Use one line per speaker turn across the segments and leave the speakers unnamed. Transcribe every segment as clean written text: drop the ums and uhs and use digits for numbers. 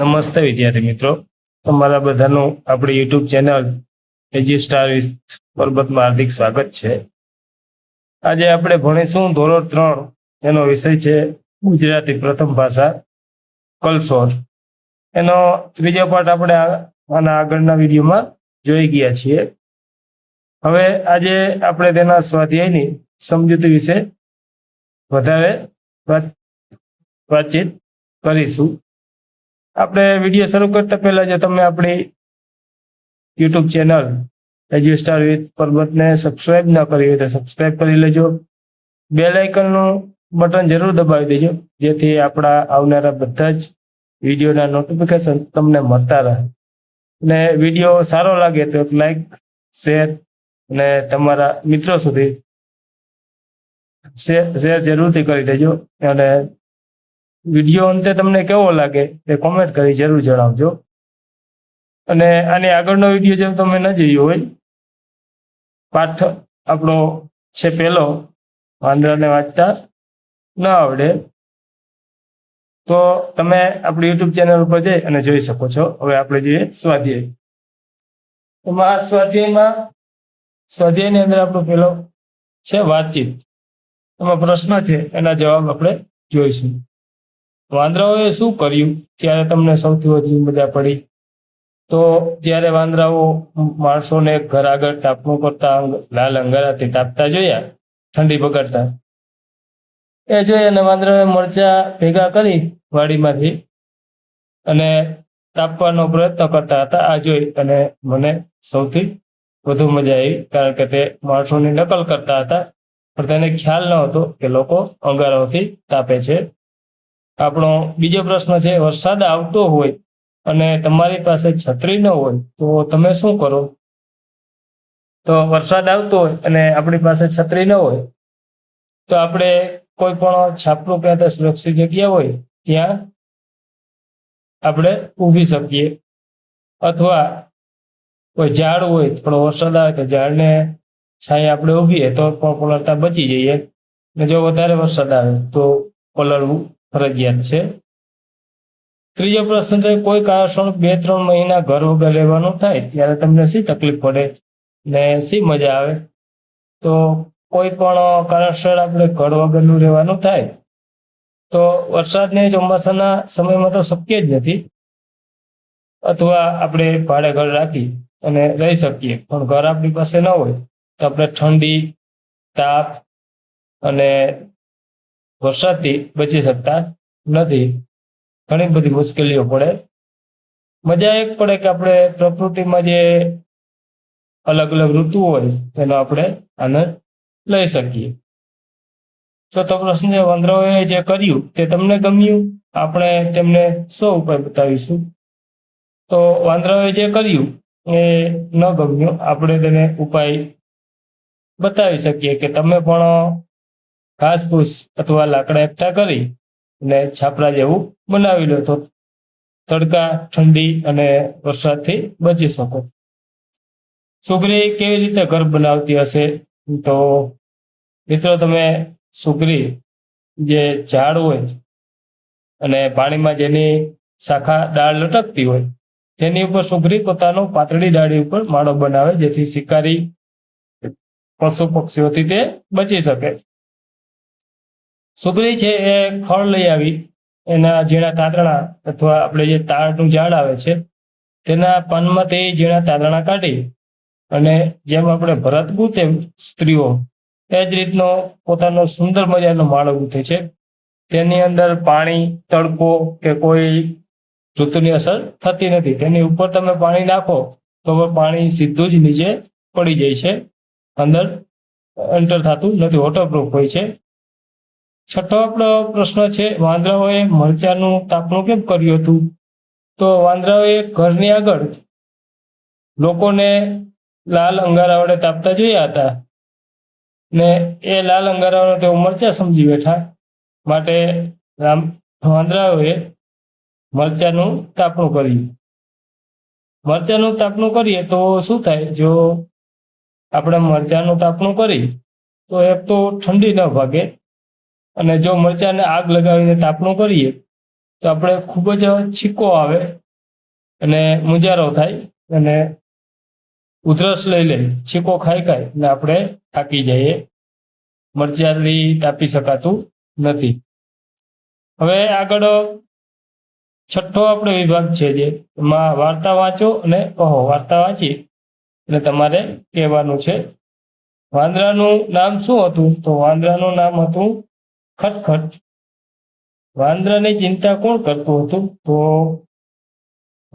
નમસ્તે વિદ્યાર્થી મિત્રો, તમારા બધાનું આપણી યુટ્યુબ ચેનલ એજી સ્ટાર પરબતમાં હાર્દિક સ્વાગત છે. આજે આપણે ભણીશું ધોરણ 3 એનો વિષય છે ગુજરાતી પ્રથમ ભાષા કલસોર. એનો ત્રીજો પાઠ આપણે આના આગળના વિડીયોમાં જોઈ ગયા છીએ. હવે આજે આપણે તેના સ્વાધ્યાયની સમજૂતી વિશે વધારે વાતચીત કરીશું. આપણે વિડીયો શરૂ કરતા પહેલા જો તમે આપણી YouTube channel edu star with પરબતને સબસ્ક્રાઇબ ન કરી હોય તો સબસ્ક્રાઇબ કરી લેજો. બેલ આઇકનનું બટન જરૂર દબાવી દેજો, જેથી આપણા આવનારા બધા જ વિડીયોના નોટિફિકેશન તમને મળતા રહે. અને વિડીયો સારો લાગે તો લાઈક, શેર અને તમારા મિત્રો સુધી શેર જરૂરથી કરી દેજો. અને વિડીયો અંતે તમને કેવો લાગે એ કોમેન્ટ કરી જરૂર જણાવજો. અને આની આગળનો વિડીયો જેમ તમે ન જોયો હોય, પાઠ આપણો છે પહેલો, વાંદરાને વાંચતા ન આવડે, તો તમે આપણી યુટ્યુબ ચેનલ ઉપર જઈ અને જોઈ શકો છો. હવે આપણે જોઈએ સ્વાધ્યાય. એમાં સ્વાધ્યાયની અંદર આપણો પહેલો છે વાતચીત. એમાં પ્રશ્ન છે, એના જવાબ આપણે જોઈશું. વાંદરાઓએ શું કર્યું ત્યારે તમને સૌથી વધુ મજા પડી? તો જ્યારે વાંદરાઓ માણસોને ઘર આગળ તાપણું કરતા લાલ અંગારાથી તાપતા જોયા, ઠંડી બગાડતા, એ જોઈ અને વાંદરાઓએ મરચા ભેગા કરી વાડીમાંથી અને તાપવાનો પ્રયત્ન કરતા હતા. આ જોઈ અને મને સૌથી વધુ મજા આવી, કારણ કે તે માણસોની નકલ કરતા હતા, પણ તેને ખ્યાલ ન હતો કે લોકો અંગારાઓથી તાપે છે. આપણો બીજો પ્રશ્ન છે, વરસાદ આવતો હોય અને તમારી પાસે છત્રી ન હોય તો તમે શું કરો? તો વરસાદ આવતો હોય અને આપણી પાસે છત્રી ન હોય તો આપણે કોઈ પણ છાપરું કે સુરક્ષિત જગ્યા હોય ત્યાં આપણે ઊભી શકીએ, અથવા કોઈ ઝાડ હોય પણ વરસાદ આવે તો ઝાડને છાંયે આપણે ઊભીએ તો પણ પલળતા બચી જઈએ. અને જો વધારે વરસાદ આવે તો પલળવું ફરજિયાત છે. ત્રીજો પ્રશ્ન છે, કોઈ કારણસર 2-3 મહિના ઘર વગર રહેવાનું થાય ત્યારે તમને શી તકલીફ પડે ને શી મજા આવે? તો કોઈ પણ કારણસર આપણે ઘર વગરનું રહેવાનું થાય તો વરસાદને ચોમાસાના સમયમાં તો શક્ય જ નથી, અથવા આપણે ભાડે ઘર રાખી અને રહી શકીએ, પણ ઘર આપણી પાસે ન હોય તો આપણે ઠંડી, તાપ અને વરસાદથી બચી શકતા નથી. ઘણી બધી મુશ્કેલીઓ પડે. મજા એક પડે કે આપણે પ્રકૃતિમાં જે અલગ અલગ ઋતુ હોય તેનો આપણે આનંદ લઈ શકીએ. ચોથો પ્રશ્ન છે, વાંદરાઓએ જે કર્યું તે તમને ગમ્યું? આપણે તેમને શો ઉપાય બતાવીશું? તો વાંદરાઓએ જે કર્યું એ ન ગમ્યું, આપણે તેને ઉપાય બતાવી શકીએ કે તમે પણ ઘાસ ફૂસ અથવા લાકડા એકઠા કરી અને છાપરા જેવું બનાવી લો, તો તડકા, ઠંડી અને વરસાદથી બચી શકો. સુગરી કેવી રીતે ઘર બનાવતી હશે? તો મિત્રો, તમે સુગરી જે ઝાડ હોય અને પાણીમાં જેની શાખા ડાળ લટકતી હોય તેની ઉપર સુગરી પોતાનો પાતળી ડાળી ઉપર માળો બનાવે, જેથી શિકારી પશુ પક્ષીઓથી તે બચી શકે. સુગરી છે એ ફળ લઈ આવી એના ઝીણા તાંતણા, અથવા આપણે જે તાડનું ઝાડ આવે છે તેના પાનમાંથી ઝીણા તાંતણા કાઢી અને જેમ આપણે ભરત ગૂંથે સ્ત્રીઓ, એ જ રીતનો પોતાનો સુંદર મજાનો માળો ગૂંથે છે. તેની અંદર પાણી, તડકો કે કોઈ ઋતુની અસર થતી નથી. તેની ઉપર તમે પાણી નાખો તો પાણી સીધું જ નીચે પડી જાય છે, અંદર એન્ટર થતું નથી, વોટરપ્રૂફ હોય છે. છઠ્ઠો આપણો પ્રશ્ન છે, વાંદરાઓએ મરચાનું તાપણું કેમ કર્યું હતું? તો વાંદરાઓએ ઘરની આગળ લોકોને લાલ અંગારા વડે તાપતા જોયા હતા ને એ લાલ અંગારાઓને તેઓ મરચા સમજી બેઠા, માટે વાંદરાઓએ મરચાનું તાપણું કર્યું. મરચાનું તાપણું કરીએ તો શું થાય? જો આપણે મરચાનું તાપણું કરી તો એક તો ઠંડી ન ભાગે, અને જો મરચાને આગ લગાવીને તાપણું કરીએ તો આપણે ખૂબ જ છીકો આવે અને મુંજારો થાય અને ઉધરસ લઈ લે, છીકો ખાઈ એટલે આપણે થાકી જઈએ, મરચાથી તાપી શકાતું નથી. હવે આગળ છઠ્ઠો આપણે વિભાગ છે જે એમાં વાર્તા વાંચો અને કહો. વાર્તા વાંચી અને તમારે કહેવાનું છે. વાંદરાનું નામ શું હતું? તો વાંદરાનું નામ હતું ખટખટ. વાંદરાની ચિંતા કોણ કરતું હતું? તો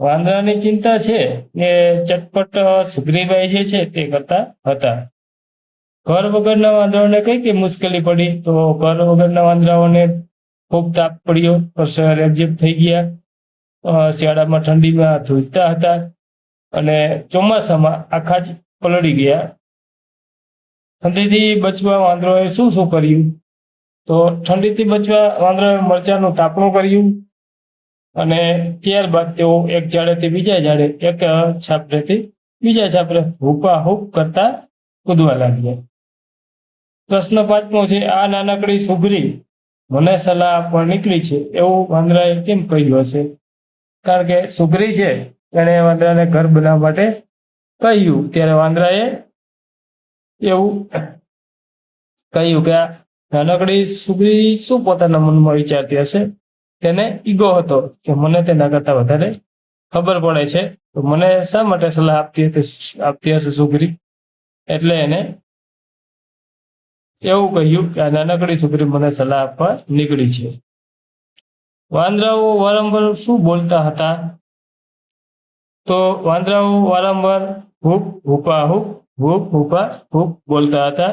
વાંદરાની ચિંતા છે એ ચટપટ સુગ્રીબાઈ જે છે તે કરતા હતા. ઘર વગરના વાંદરાઓને કઈ મુશ્કેલી પડી? તો ઘર વગરના વાંદરાઓને ખૂબ તાપ પડ્યો, પરસેવે રેબઝેબ થઈ ગયા, શિયાળામાં ઠંડીમાં ધ્રુજતા હતા અને ચોમાસામાં આખા જ પલળી ગયા. ઠંડીથી બચવા વાંદરોએ શું શું કર્યું? તો ઠંડીથી બચવા વાંદરોએ મરચાનું તાપણું કર્યું અને ત્યારબાદ તેઓ એક ઝાડેથી બીજા ઝાડે, એક છાપરેથી બીજા છાપરે હુપા હુપ કરતા કૂદવા લાગ્યા. પ્રશ્ન 5મો છે, આ નાનકડી સુગરી મને સલાહ આપવા નીકળી છે એવું વાંદરાએ કેમ કહ્યું હશે? કારણ કે સુગરી છે એણે વાંદરાને ઘર બનાવવા માટે કહ્યું, ત્યારે વાંદરાએ એવું કહ્યું કે આ નાનકડી સુગરી શું પોતાના મનમાં વિચારતી હશે? તેને ઈગો હતો કે મને તેના કરતા વધારે ખબર પડે છે, તો મને શા માટે સલાહ આપતી હશે સુગરી? એટલે એને એવું કહ્યું કે આ નાનકડી સુગરી મને સલાહ આપવા નીકળી છે. વાંદરાઓ વારંવાર શું બોલતા હતા? તો વાંદરાઓ વારંવાર હુપ હુપા હુપ, હુપ હુપા હુપ બોલતા હતા.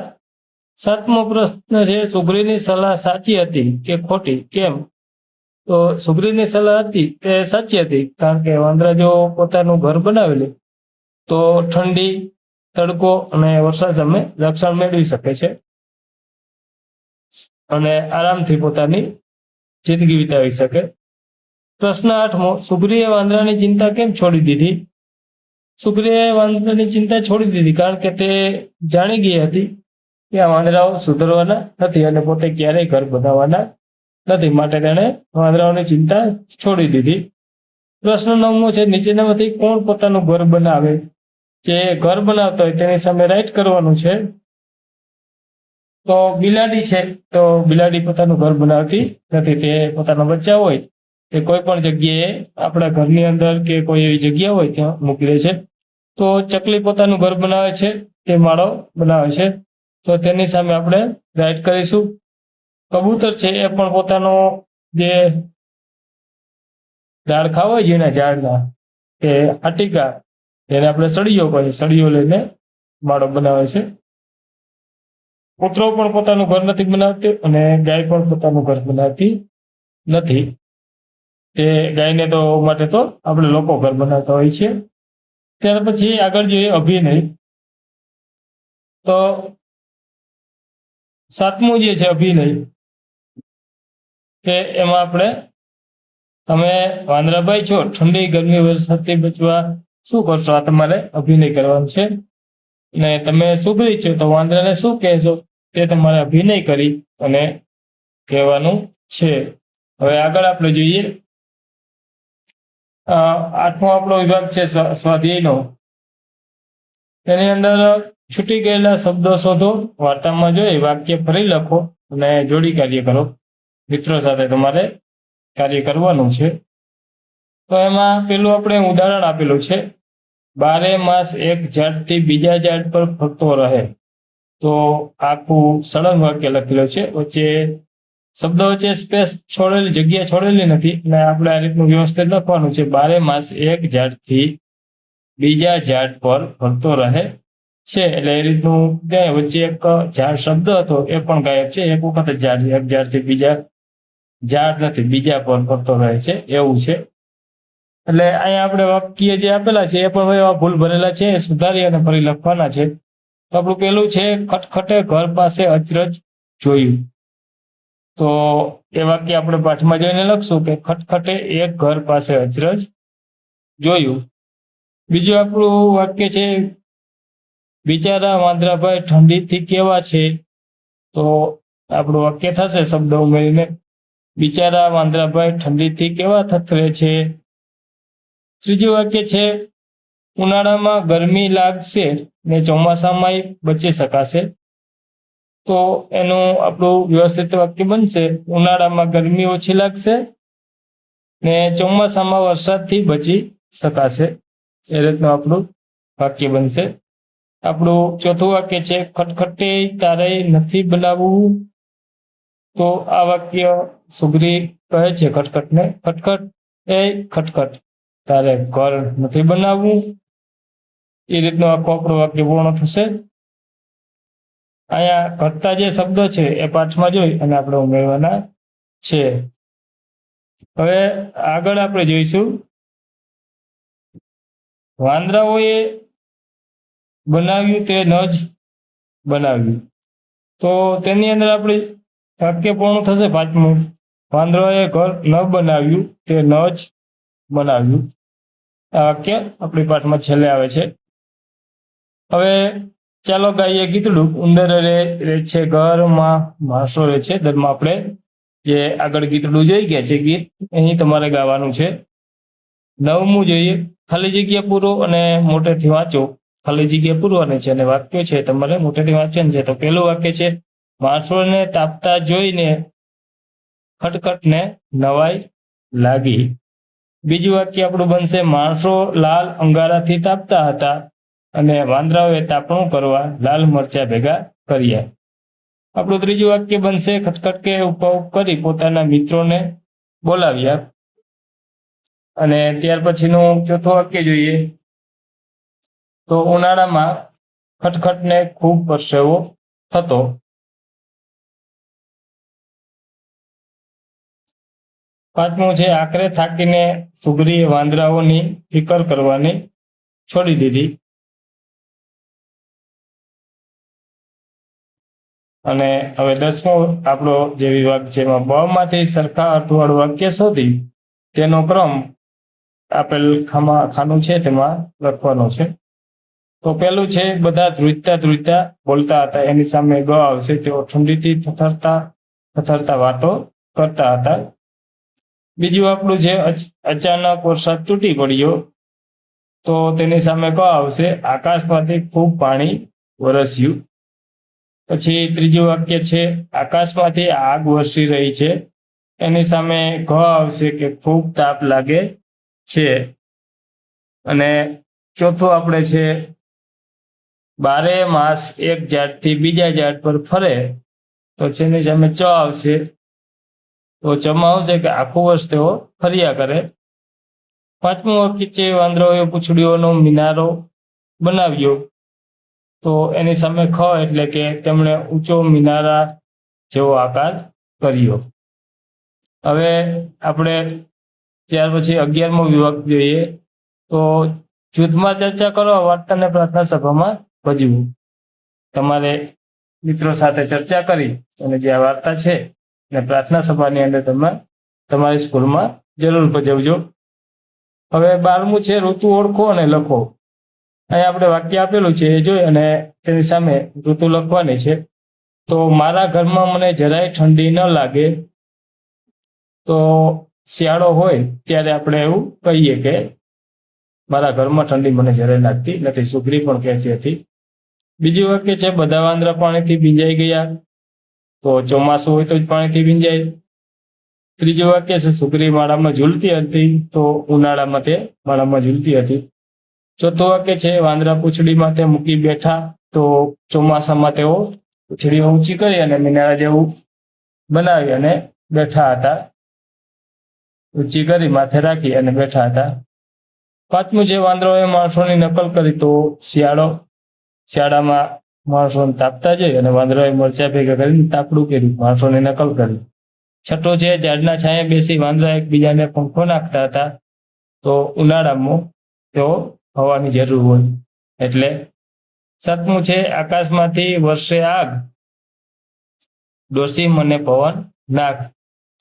7મો પ્રશ્ન છે, સુગરીની સલાહ સાચી હતી કે ખોટી? કેમ? તો સુગરીની સલાહ હતી તે સાચી હતી, કારણ કે વાંદરા જો પોતાનું ઘર બનાવી લે તો ઠંડી, તડકો અને વરસાદ સામે રક્ષણ મેળવી શકે છે અને આરામથી પોતાની જિંદગી વિતાવી શકે. પ્રશ્ન 8મો, સુગરીએ વાંદરાની ચિંતા કેમ છોડી દીધી? સુગરીએ વાંદરાની ચિંતા છોડી દીધી કારણ કે તે જાણી ગઈ હતી કે આ વાંદરાઓ સુધરવાના નથી અને પોતે ક્યારેય ઘર બનાવવાના નથી, માટે તેણે વાંદરાઓની ચિંતા છોડી દીધી. પ્રશ્ન 9મો છે, નીચેનામાંથી કોણ પોતાનું ઘર બનાવે? જે ઘર બનાવતા હોય તેની સામે રાઈટ કરવાનું છે. તો બિલાડી છે, તો બિલાડી પોતાનું ઘર બનાવતી નથી, તે પોતાના બચ્ચા હોય તે કોઈ પણ જગ્યાએ આપણા ઘરની અંદર કે કોઈ એવી જગ્યા હોય ત્યાં મૂકી દે છે. તો ચકલી પોતાનું ઘર બનાવે છે, તે માળો બનાવે છે, તો તેની સામે આપણે રાઈટ કરીશું. કબૂતર છે એ પણ પોતાનો જે ડાળખા હોય જેના ઝાડના કે આટિકા, એને આપણે સળિયો કહીએ, સળિયો લઈને માળો બનાવે છે. કૂતરો પણ પોતાનું ઘર નથી બનાવતી અને ગાય પણ પોતાનું ઘર બનાવતી નથી. તે ગાયને તો માટે તો આપણે લોકો ઘર બનાવતા હોય છે. ત્યાર પછી આગળ જોઈએ અભિનય. તો 7મું જે છે અભિનય, કે એમાં આપણે તમે વાંદરાભાઈ છો, ઠંડી ગરમી વરસાદથી બચવા શું કરશો? આ તમારે અભિનય કરવાનો છે. અને તમે સુગરી છો તો વાંદરાને શું કહેશો તે તમારે અભિનય કરી અને કહેવાનું છે. હવે આગળ આપણે જોઈએ 8મો આપણો વિભાગ છે સ્વાધ્યાયનો. તેની અંદર છૂટી ગયેલા શબ્દો શોધો, વાર્તામાં જોઈ વાક્ય ફરી લખો અને જોડી કાર્ય કરો. મિત્રો સાથે તમારે કાર્ય કરવાનું છે. તો એમાં પેલું આપણે ઉદાહરણ આપેલું છે, 12 માસ એક ઝાડથી બીજા ઝાડ પર ફરતો રહે. તો આખું સળંગ વાક્ય લખેલું છે, વચ્ચે શબ્દો વચ્ચે સ્પેસ છોડેલી, જગ્યા છોડેલી નથી અને આપણે આ રીતનું વ્યવસ્થિત લખવાનું છે. 12 માસ એક ઝાડથી બીજા ઝાડ પર ફરતો રહે છે, એટલે એ રીતનું ત્યાં વચ્ચે એક ઝાડ શબ્દ હતો એ પણ ગાયબ છે. એક વખત જ ઝાડ, એક ઝાડથી બીજા ઝાડ નથી, બીજા પર ફરતો રહે છે એવું છે. એટલે અહીંયા આપણે વાક્ય જે આપેલા છે એ પણ એવા ભૂલ ભરેલા છે, સુધારી અને ફરી લખવાના છે. તો આપણું પેલું છે, ખટખટે ઘર પાસે અચરજ જોયું. તો એ વાક્ય આપણે પાઠમાં જોઈને લખશું કે ખટખટે એક ઘર પાસે અચરજ જોયું. બીજું આપણું વાક્ય છે, બિચારા વાંદરાભાઈ ઠંડીથી કેવા છે. તો આપણું વાક્ય થશે શબ્દ ઉમેરીને, બિચારા વાંદરાભાઈ ઠંડીથી કેવા થથરે છે. ત્રીજું વાક્ય છે ઉનાળામાં ગરમી લાગશે ને ચોમાસામાં બચી શકાશે. તો એનું આપણું વ્યવસ્થિત વાક્ય બનશે ઉનાળામાં ગરમી ઓછી લાગશે ને ચોમાસામાં વરસાદથી બચી શકાશે. એ રીતનું આપણું વાક્ય બનશે. આપણું ચોથું વાક્ય છે ખટખટે તારે નથી બનાવવું. તો આ વાક્ય સુગ્રી કહે છે ખટખટને, ખટખટ એ ખટખટ તારે ઘર નથી બનાવવું. એ રીતનું આખું આપણું વાક્ય પૂર્ણ થશે. અહીંયા ઘટતા જે શબ્દ છે એ પાઠમાં જોઈ અને આપણે ઉમેરવાના છે. હવે આગળ આપણે જોઈશું વાંદરાઓએ બનાવ્યું તે ન જ બનાવ્યું. તો તેની અંદર આપણે વાક્ય પૂર્ણ થશે પાંચમું. વાંદરાઓએ ઘર ન બનાવ્યું તે ન જ બનાવ્યું. આ વાક્ય આપણી પાઠમાં છેલ્લે આવે છે. હવે ચાલો ગાઈએ ગીતડું. ઉંદર રે છે ઘરમાં, માણસો રહે છે દરમાં. આપણે જે આગળ ગીતડું જોઈ ગયા છે ગીત, અહીં તમારે ગાવાનું છે. 9મું જોઈએ, ખાલી જગ્યા પૂરો અને મોટેથી વાંચો. ખાલી જગ્યા પૂરવાની છે અને વાક્ય છે તમારે મોટેથી વાંચવાનું છે. તો પહેલું વાક્ય છે માણસોને તાપતા જોઈને ખટખટને નવાઈ લાગી. બીજું વાક્ય આપણું બનશે માણસો લાલ અંગારાથી તાપતા હતા અને વાંદરાઓએ તાપણું કરવા લાલ મરચા ભેગા કર્યા. આપણું ત્રીજું વાક્ય બનશે ખટખટકે ઉપાવ કરી પોતાના મિત્રોને બોલાવ્યા. અને ત્યાર પછીનું ચોથું વાક્ય જોઈએ તો ઉનાળામાં ખટખટને ખૂબ પરસેવો થતો. પાંચમું છે આખરે થાકીને સુગ્રીએ વાંદરાઓની ફિકર કરવાની છોડી દીધી. અને હવે 10મો આપણો જે વિભાગ છે એમાં બ માંથી સરખા અર્થવાળું વાક્ય શોધી તેનો ક્રમ આપેલ ખાનું છે તેમાં લખવાનો છે. તો પેલું છે બધા ધ્રુજતા ધ્રુજતા બોલતા હતા. એની સામે ગ આવશે. તેઓ ઠંડીથી થથરતા વાતો કરતા હતા. બીજું આપણું છે અચાનક વરસાદ તૂટી પડ્યો. તો તેની સામે ક આવશે આકાશમાંથી ખૂબ પાણી વરસ્યું. પછી ત્રીજું વાક્ય છે આકાશમાંથી આગ વરસી રહી છે. એની સામે ઘ આવશે કે ખૂબ તાપ લાગે છે. અને ચોથું આપણે છે બારે માસ એક ઝાડથી બીજા ઝાડ પર ફરે. તો તેની સામે ચ આવશે. તો ચમાં આવશે કે આખું વર્ષ તેઓ ફર્યા કરે. પાંચમું વાક્ય છે વાંદરાઓએ પૂંછડીઓનો મિનારો બનાવ્યો. તો એની સામે ખ એટલે કે તેમણે ઊંચો મિનારા જેવો આકાર કર્યો. હવે આપણે ત્યાર પછી 11મો વિભાગ જોઈએ તો જૂથમાં ચર્ચા કરો, વાર્તાને પ્રાર્થના સભામાં ભજવું. તમારે મિત્રો સાથે ચર્ચા કરી અને જે આ વાર્તા છે અને પ્રાર્થના સભાની અંદર તમે તમારી સ્કૂલમાં જરૂર ભજવજો. હવે 12મું છે ઋતુ ઓળખો અને લખો. અહીંયા આપણે વાક્ય આપેલું છે એ જોઈ અને તેની સામે ઋતુ લખવાની છે. તો મારા ઘરમાં મને જરાય ઠંડી ન લાગે. તો શિયાળો હોય ત્યારે આપણે એવું કહીએ કે મારા ઘરમાં ઠંડી મને જરાય લાગતી નથી. સુગ્રી પણ કહેતી હતી. બીજું વાક્ય છે બધા વાંદરા પાણીથી ભીંજાઈ ગયા. તો ચોમાસું હોય તો જ પાણીથી ભીંજાય. ત્રીજું વાક્ય છે સુગ્રી માળામાં ઝૂલતી હતી. તો ઉનાળામાં તે માળામાં ઝૂલતી હતી. ચોથું વાક્ય છે વાંદરા પૂંછડી માથે મૂકી બેઠા. તો ચોમાસામાં તેઓ પૂંછડીઓ ઊંચી કરી અને મિનારા જેવું બનાવી અને બેઠા હતા. ઊંચી કરી માથે રાખી અને બેઠા હતા. પાંચમું છે વાંદરાઓએ માણસોની નકલ કરી. તો શિયાળામાં માણસોને તાપતા જોઈ અને વાંદરાઓએ મરચા ભેગા કરીને તાપડું કર્યું, માણસોની નકલ કરી. છઠ્ઠો છે ઝાડના છાંયે બેસી વાંદરા એકબીજાને પંખો નાખતા હતા. તો ઉનાળામાં તેઓ હવાની જરૂર હોય એટલે. સાતમું છે આકાશમાંથી વર્ષે આગ, ડોસી મને પવન નાખ.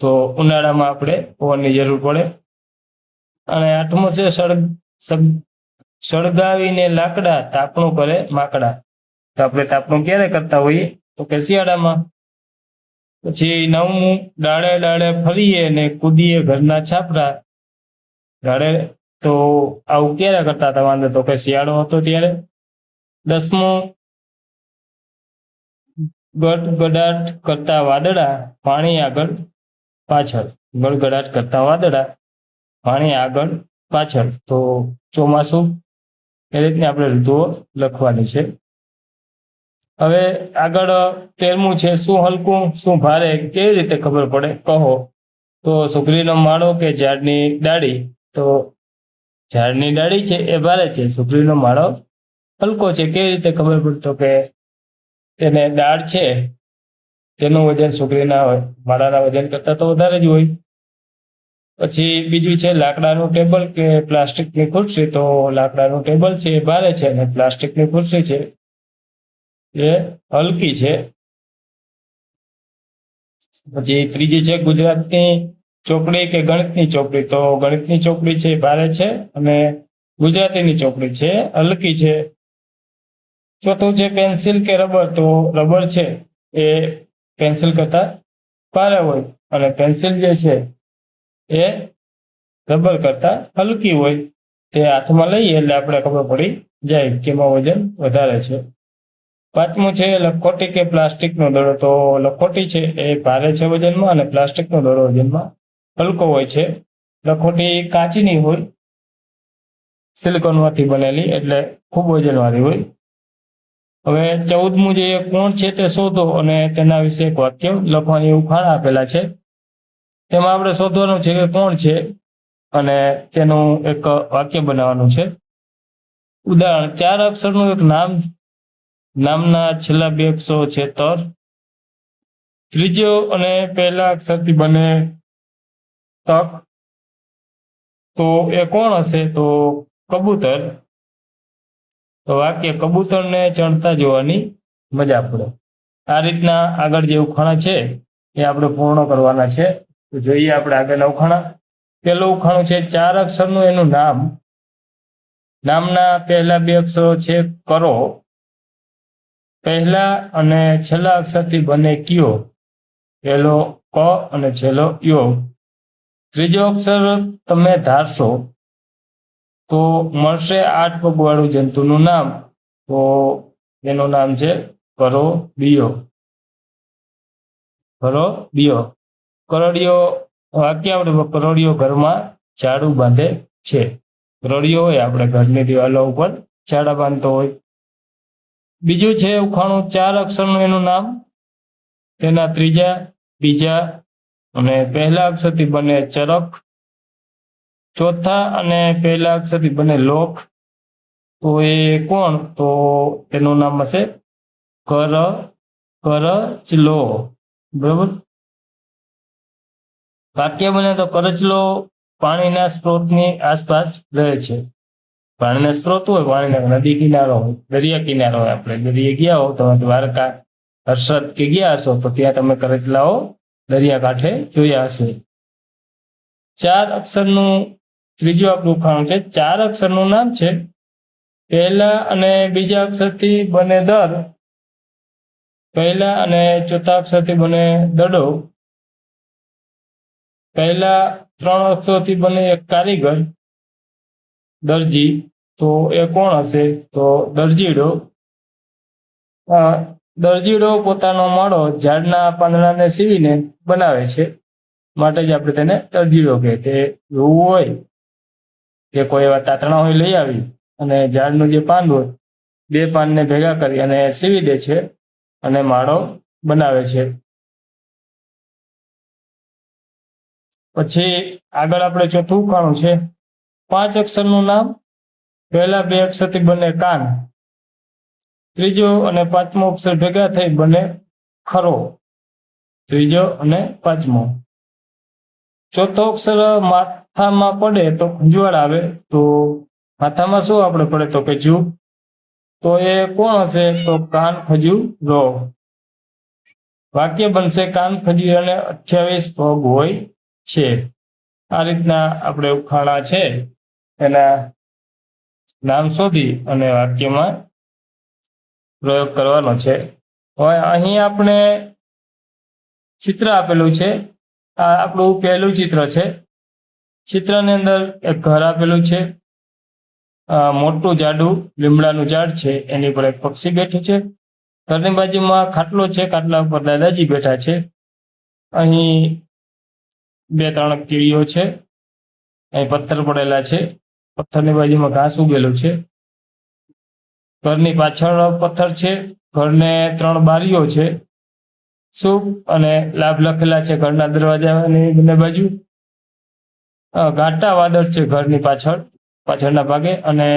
તો ઉનાળામાં આપણે પવનની જરૂર પડે. અને આઠમું છે સળગાવીને લાકડા તાપણું કરે માકડા. તો આપણે તાપણું ક્યારે કરતા હોઈએ તો કે શિયાળામાં. પછી 9મું, ડાળે ડાળે ફરીએ ને કૂદીએ ઘરના છાપરા. ડાળે તો આવું ક્યારે કરતા હતા વાંદરા? તો કે શિયાળો હતો ત્યારે. 10મું, ગડગડાટ કરતા વાદળા, પાણી આગળ પાછળ. ગડગડાટ કરતા વાદળા, પાણી આગળ પાછળ. તો ચોમાસું. એ રીતની આપણે ઋતુઓ લખવાની છે. હવે આગળ 13મું છે, શું હલકું શું ભારે કેવી રીતે ખબર પડે કહો? તો સુગરીનો માળો કે ઝાડની ડાળી? તો ઝાડની ડાળી છે એ ભારે છે, સુગરીનો માળો હલકો છે. કેવી રીતે ખબર પડતો? કે તેને ડાળ છે તેનું વજન સુગરીના માળાના વજન કરતા તો વધારે જ હોય. પછી બીજું છે, લાકડાનું ટેબલ કે પ્લાસ્ટિકની ખુરશી? તો લાકડાનું ટેબલ છે એ ભારે છે અને પ્લાસ્ટિકની ખુરશી છે એ હલકી છે. પછી ત્રીજી છે, ગુજરાતની ચોપડી કે ગણિતની ચોપડી? તો ગણિતની ચોપડી છે એ ભારે છે અને ગુજરાતીની ચોપડી છે હલકી છે. ચોથું છે, પેન્સિલ કે રબર? તો રબર છે એ પેન્સિલ કરતા ભારે હોય અને પેન્સિલ જે છે એ રબર કરતા હલકી હોય. તે હાથમાં લઈએ એટલે આપણે ખબર પડી જાય કે એમાં વજન વધારે છે. 5મું છે, લખોટી કે પ્લાસ્ટિકનો દડો? તો લખોટી છે એ ભારે છે વજનમાં અને પ્લાસ્ટિકનો દડો વજનમાં હલકો હોય છે. લખોટી કાચની હોય, સિલિકોનમાંથી બનેલી, એટલે ખૂબ વજનવાળી હોય. હવે 14મું જે કોણ છે તે શોધો અને તેના વિશે એક વાક્ય લખવાની ઉખાણ આપેલા છે. તેમાં આપણે શોધવાનું છે કે કોણ છે અને તેનું એક વાક્ય બનાવવાનું છે. ઉદાહરણ, 4 અક્ષરનું એક નામ, નામના છેલ્લા 2 અક્ષરો છે તર. ત્રીજો અને પહેલા અક્ષરથી બને તક. તો એ કોણ હશે? તો કબૂતર. તો વાક્ય, કબૂતરને ચણતા જોવાની મજા પડે. આ રીતના આગળ જે ઉખાણા છે એ આપણે પૂર્ણ કરવાના છે. તો જોઈએ આપણે આગળના ઉખાણા. પહેલું ઉખાણું છે, 4 અક્ષરનું એનું નામ, નામના પહેલા 2 અક્ષરો છે કરો. પહેલા અને છેલ્લા અક્ષરથી બને કયો? પહેલો ક અને છેલ્લો યો. ત્રીજો અક્ષર તમે ધારશો તો મળશે 8 પગવાળું જંતુનું નામ. તો એનું નામ છે કરડ્યો. કરડ્યો. કરડ્યો વાક્ય આપણે, કરડ્યો ઘરમાં ઝાડુ બાંધે છે. કરડ્યો હોય આપણે ઘરની દિવાલો ઉપર ઝાડા બાંધતો હોય. બીજું છે ઉખાણું, 4 અક્ષરનું એનું નામ, તેના ત્રીજા, બીજા અને પહેલા અક્ષરથી બને ચરક. ચોથા અને પહેલા અક્ષરથી બને લોક. તો એ કોણ? તો એનું નામ હશે કરચલો. બરોબર. વાક્ય બને તો, કરચલો પાણીના સ્ત્રોતની આસપાસ રહે છે. પાણીના સ્ત્રોત હોય, પાણીના નદી કિનારો હોય, દરિયા કિનારો હોય, આપણે દરિયે ગયા હો તમે દ્વારકા, હર્ષદ કે ગયા હશો તો ત્યાં તમે કરચલાઓ દરિયાકાંઠે જોયા હશે. 4 અક્ષરનું ત્રીજું આપણું ઉખાણું છે, 4 અક્ષરનું નામ છે, પહેલા અને બીજા અક્ષરથી બને દર, પહેલા અને ચોથા અક્ષરથી બને દડો, પહેલા 3 અક્ષરોથી બને એક કારીગર, દરજી. તો એ કોણ હશે? તો દરજીડો. દરજીડો પોતાનો માળો ઝાડના પાંદડાને સીવીને બનાવે છે, માટે જ આપણે તેને દરજીડો કહે. તે એવું હોય કે કોઈ એવા તાતણા હોય લઈ આવી અને ઝાડનું જે પાન હોય 2 પાનને ભેગા કરી અને સીવી દે છે અને માળો બનાવે છે. પછી આગળ આપણે ચોથું ઉખાણું છે, 5 અક્ષરનું નામ, પહેલા 2 અક્ષરથી બને કાન, ત્રીજો અને 5મો અક્ષર ભેગા થઈ બને ખરો. ત્રીજો અને 5મો. ચોથો અક્ષર માથામાં પડે તો ખંજવાળ આવે. તો માથામાં શું આપણે પડે? તો કે જુ. તો એ કોણ હશે? તો કાન ખજૂરો. વાક્ય બનશે, કાન ખજૂરાને 28 પગ હોય છે. આ રીતના આપણે ઉખાણા છે એના નામ શોધી અને વાક્યમાં પ્રયોગ કરવાનો છે. હવે અહીં આપણે ચિત્ર આપેલું છે. આ આપણું પહેલું ચિત્ર છે. ચિત્રની અંદર એક ઘર આપેલું છે. મોટું જાડું લીમડાનું ઝાડ છે, એની પર એક પક્ષી બેઠું છે. ઘરની બાજુમાં ખાટલો છે, ખાટલા ઉપર દાદાજી બેઠા છે. અહીં 2-3 કીડીઓ છે. અહીં પથ્થર પડેલા છે. પથ્થરની બાજુમાં ઘાસ ઉગેલું છે. ઘરની પાછળ પથ્થર છે. ઘરને 3 બારીઓ છે. શુભ અને લાભ લખેલા છે ઘરના દરવાજાની બંને બાજુ. ઘાટા વાદળ છે ઘરની પાછળના ભાગે, અને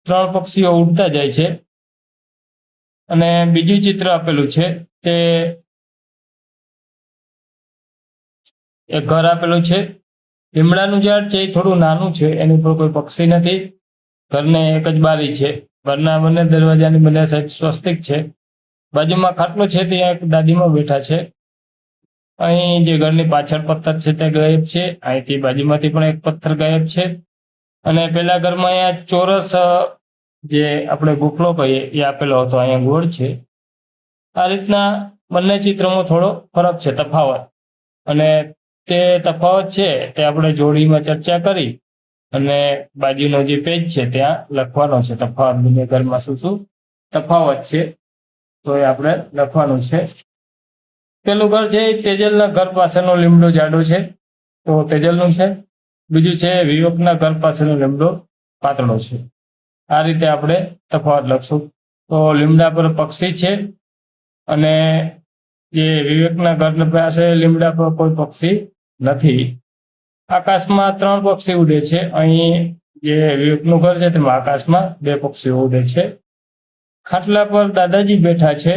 3 પક્ષીઓ ઉડતા જાય છે. અને બીજું ચિત્ર આપેલું છે તે એક ઘર આપેલું છે. લીમડાનું ઝાડ છે એ થોડું નાનું છે, એની પર કોઈ પક્ષી નથી. ઘરને એક જ બારી છે. ઘરના બંને દરવાજાની બંને સાઈડ સ્વસ્તિક છે. બાજુમાં ખાટલો છે, ત્યાં એક દાદીમાં બેઠા છે. અહીં જે ઘરની પાછળ પથ્થર છે તે ગાયબ છે. અહીંથી બાજુમાંથી પણ એક પથ્થર ગાયબ છે. અને પેલા ઘરમાં અહીંયા ચોરસ, જે આપણે ગોખલો કહીએ, એ આપેલો હતો, અહીંયા ગોળ છે. આ રીતના બંને ચિત્રમાં થોડો ફરક છે, તફાવત. અને તે તફાવત છે તે આપણે જોડીમાં ચર્ચા કરી અને બાજુનો જે પેજ છે ત્યાં લખવાનો છે. તફાવત બંને ઘરમાં શું તફાવત છે તો એ આપણે લખવાનું છે. પેલું ઘર છે એ તેજલના ઘર પાસેનો લીમડો જાડો છે, તો તેજલનું છે. બીજું છે વિવેકના ઘર પાસેનો લીમડો પાતળો છે. આ રીતે આપણે તફાવત લખશું. તો લીમડા પર પક્ષી છે, અને જે વિવેકના ઘર પાસે લીમડા પર કોઈ પક્ષી નથી. આકાશમાં 3 પક્ષી ઉડે છે. અહીં જે વિવેકનું ઘર છે તેમાં આકાશમાં 2 પક્ષીઓ ઉડે છે. ખાટલા પર દાદાજી બેઠા છે,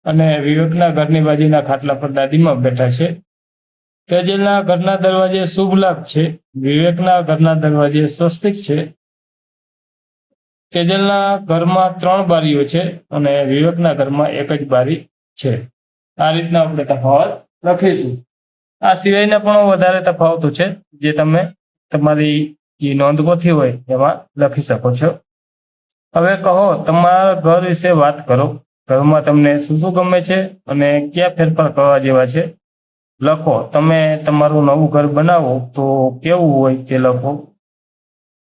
અને વિવેકના ઘરની બાજુના ખાટલા પર દાદીમાં બેઠા છે. તેજલના ઘરના દરવાજે શુભ લાભ છે. વિવેકના ઘરના દરવાજે સ્વસ્તિક છે. તેજલના ઘરમાં 3 બારીઓ છે, અને વિવેકના ઘરમાં એક જ બારી છે. આ રીતના આપણે તફાવત લખીશું. આ સિવાયના પણ વધારે તફાવતો છે, જે તમે તમારી નોંધ ગોઠવી હોય એમાં લખી શકો છો. હવે કહો, તમારા ઘર વિશે વાત કરો. ઘરમાં તમને શું ગમે છે અને કયા ફેરફાર કરવા જેવા છે, લખો. તમે તમારું નવું ઘર બનાવો તો કેવું હોય તે લખો.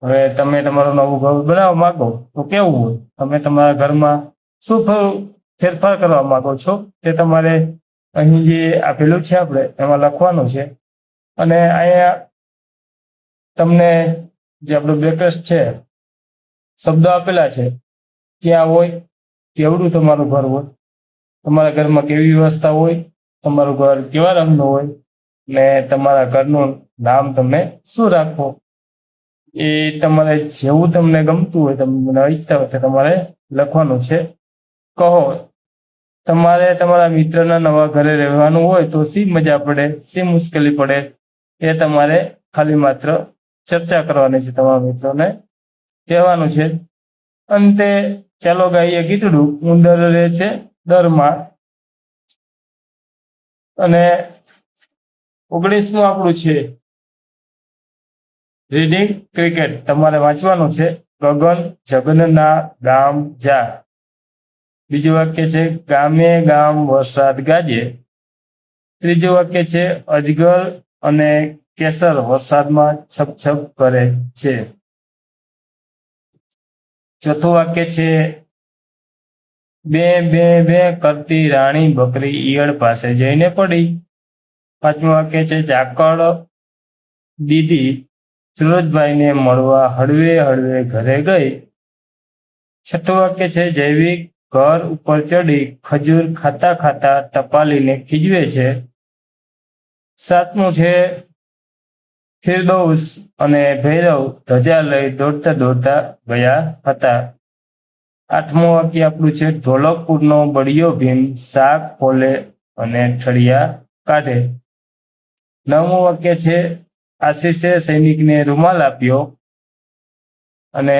હવે તમે તમારું નવું ઘર બનાવવા માંગો તો કેવું હોય, તમે તમારા ઘરમાં શું ફેરફાર કરવા માંગો છો તે તમારે અહીં જે આપેલું છે આપણે એમાં લખવાનું છે. અને અહીંયા તમને જે આપણું બ્રેકેટ છે, શબ્દો આપેલા છે, ક્યાં હોય, કેવડું તમારું ઘર હોય, તમારા ઘરમાં કેવી વ્યવસ્થા હોય, તમારું ઘર કેવા રંગનું હોય, ને તમારા ઘરનું નામ તમે શું રાખો. એ તમારે જેવું તમને ગમતું હોય, તમને ઈચ્છતા હોય તે તમારે લખવાનું છે. કહો, તમારે તમારા મિત્રના નવા ઘરે રહેવાનું હોય તો શી મજા પડે, શી મુશ્કેલી પડે, એ તમારે ખાલી માત્ર ચર્ચા કરવાની છે, તમારા મિત્રોને કહેવાનું છે. અંતે ચાલો ગાઈએ ગીતડું ઉંદર રહે છે દરમાં. અને 19મું આપણું છે રીડિંગ ક્રિકેટ. તમારે વાંચવાનું છે. ગગન જગનના ગામ જા. બીજું વાક્ય છે ગામે ગામ વરસાદ ગાજે. ત્રીજું વાક્ય છે અજગર અને કેસર વરસાદમાં છપછપ કરે છે. ચોથું વાક્ય છે બે બે બે કરતી રાણી બકરી ઈયળ પાસે જઈને પડી. પાંચમું વાક્ય છે ઝાકળ દીદી સુરજભાઈને મળવા હળવે હળવે ઘરે ગઈ. છઠ્ઠું વાક્ય છે જૈવિક ઘર ઉપર ચડી ખજૂર ખાતા ખાતા ટપાલીને ખીજવે છે. સાતમું છે ફિરદૌસ અને ભૈરવ ધજા લઈ દોડતા દોડતા ગયા હતા. આઠમું વાક્ય આપણું છે ધોલકપુરનો બળિયો ભીમ શાક ફોલે અને ઠળિયા કાઢે. નવમું વાક્ય છે આશીષે સૈનિકને રૂમાલ આપ્યો. અને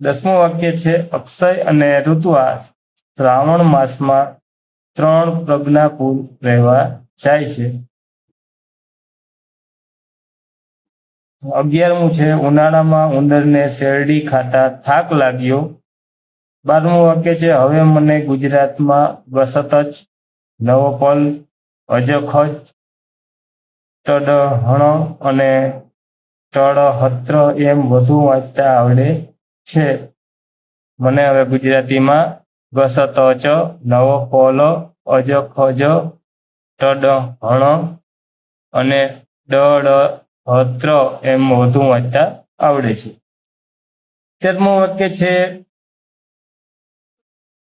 10મું વાક્ય છે અક્ષય અને ઋતુઆ શ્રાવણ માસમાં 3 પ્રજ્ઞાપુર રહેવા જાય છે. 11મું છે ઉનાળામાં ઉંદરને શેરડી ખાતા થાક લાગ્યો. 12મું વાક્ય છે, હવે મને ગુજરાતમાં વસત જ, નવો પલ, અજખજ, તડહણ અને તળહત્ર એમ વધુ વાંચતા આવડે છે. મને હવે ગુજરાતીમાં વસત જ, નવો પલ, અજખજ, તડહણ અને તળહત્ર એમ વધુ વાંચતા આવડે છે. 13મું વાક્ય છે,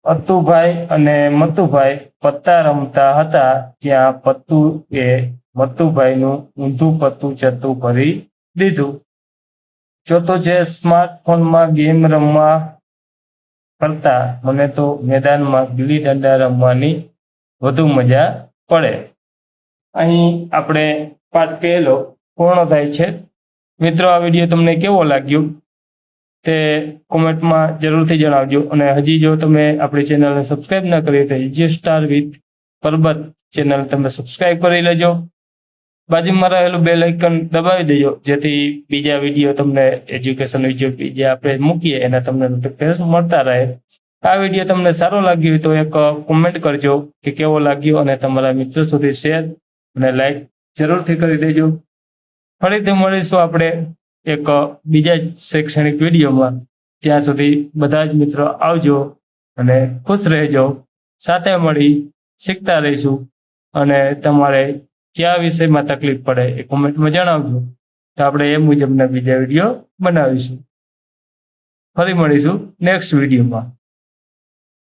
અતુભાઈ અને મતુભાઈ પત્તા રમતા હતા, ત્યાં પત્તુએ મતુભાઈનું ઊંધું પત્તું ચત્તું કરી દીધું. 4થું છે, સ્માર્ટફોનમાં ગેમ રમવા કરતા મને તો મેદાનમાં ગિલ્લી દંડા રમવાની વધુ મજા પડે. અહીં આપણે પાઠ 1 પૂર્ણ થાય છે. મિત્રો, આ વિડીયો તમને કેવો લાગ્યો તે કોમેન્ટમાં જરૂરથી જણાવજો. અને હજી જો તમે આપણી ચેનલને સબસ્ક્રાઇબ ન કરી તો easy star with Parbat channel તમે સબસ્ક્રાઇબ કરી લેજો. બાજુમાં રહેલું બેલ આઇકન દબાવી દેજો, જેથી બીજા વિડીયો તમને એજ્યુકેશન વિડીયો જે આપણે મૂકીએ એના તમને નોટિફિકેશન મળતા રહે. આ વિડીયો તમને સારો લાગ્યો હોય તો એક કોમેન્ટ કરજો કે કેવો લાગ્યો, અને તમારા મિત્રો સુધી શેર અને લાઈક જરૂરથી કરી દેજો. ફરીથી મળીશું આપણે એક બીજા શૈક્ષણિક વિડીયોમાં. ત્યાં સુધી બધા જ મિત્રો આવજો અને ખુશ રહેજો. સાથે મળી શીખતા રહીશું. અને તમારે કયા વિષયમાં તકલીફ પડે એ કોમેન્ટમાં જણાવજો, તો આપણે એ મુજબના બીજા વિડીયો બનાવીશું. ફરી મળીશું નેક્સ્ટ વિડીયોમાં.